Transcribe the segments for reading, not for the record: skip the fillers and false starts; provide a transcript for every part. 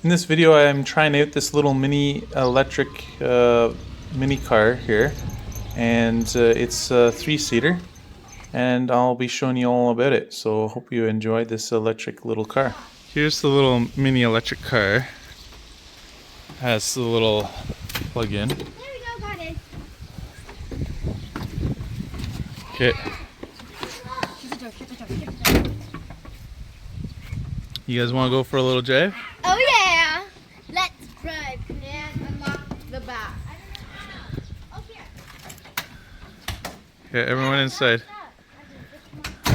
In this video I'm trying out this little mini electric mini car here, and it's a 3-seater, and I'll be showing you all about it, so hope you enjoy this electric little car. Here's the little mini electric car. Has the little plug-in. There we go, got it. Okay. You guys want to go for a little drive? Oh yeah! Let's drive and unlock the back. Okay, everyone inside. No,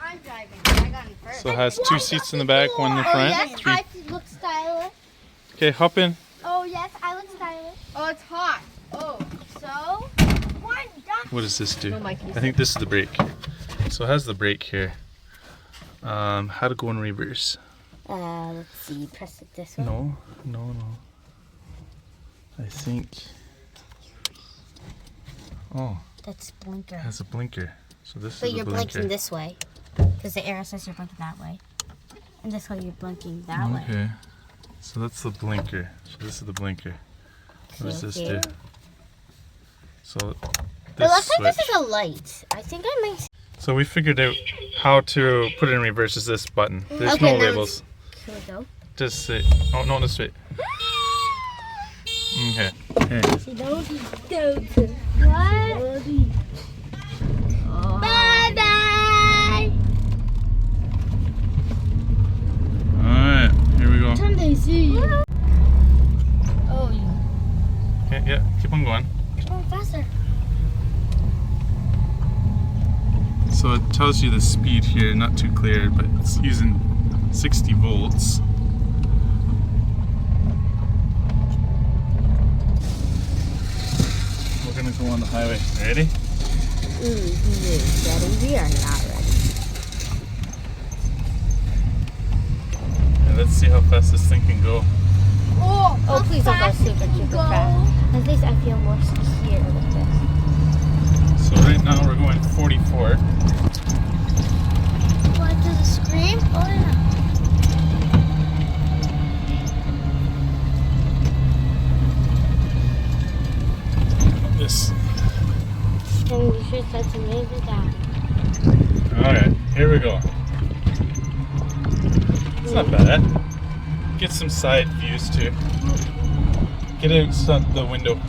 I'm driving. I got in first. So it has 2 seats in the back, 1 in the front. Oh yes, 3. I look stylish. Okay, hop in. Oh yes, I look stylish. Oh, it's hot. Oh, so one done. What does this do? No, Mike, I think this is the brake. So it has the brake here. How to go in reverse? Let's see. Press it this way. No. I think. Oh, That's blinker. it has a blinker. So this But is the you're blinker. blinking this way, because the arrow says you're blinking that way, and this way you're blinking that way. Okay. So that's the blinker. So this is the blinker. What does this do? So It this looks like switch. this is a light. I think I might. So we figured out how to put it in reverse is this button. There's Okay, no now labels. Here we go. Just say, oh no, this way. Okay. Okay. What? Bye bye. Alright, here we go. Someday see you. Oh, you. Okay, yeah, keep on going. Go faster. So it tells you the speed here, not too clear, but it's using 60 volts. We're gonna go on the highway. Ready? Ready? We are not ready. Yeah, let's see how fast this thing can go. Oh, please don't go super fast. At least I feel more secure with this. So right now we're going 44. What, does it scream? Oh, yeah. This. And you should start to raise it down. Alright, here we go. It's not bad. Get some side views too. Get outside the window.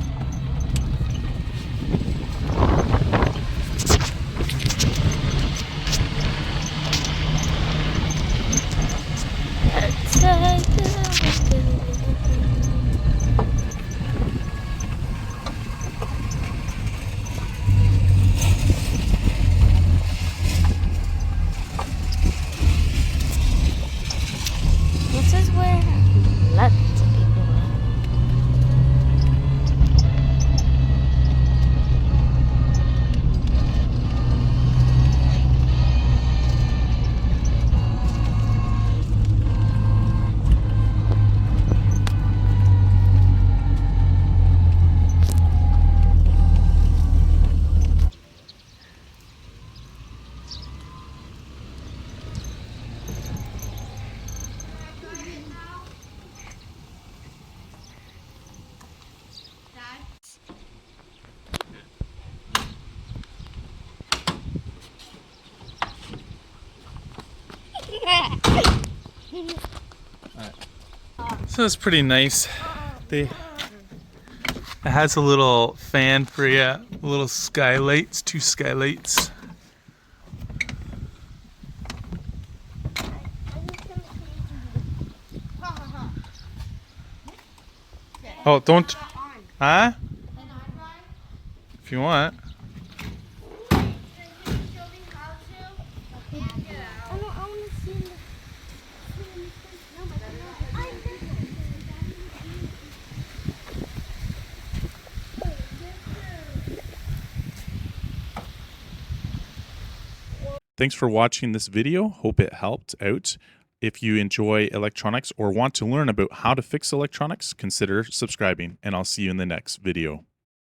This is where lots of people live. So it's pretty nice. It has a little fan for you, little skylights, 2 skylights. Oh, don't, huh? If you want. Thanks for watching this video. Hope it helped out. If you enjoy electronics or want to learn about how to fix electronics, consider subscribing, and I'll see you in the next video.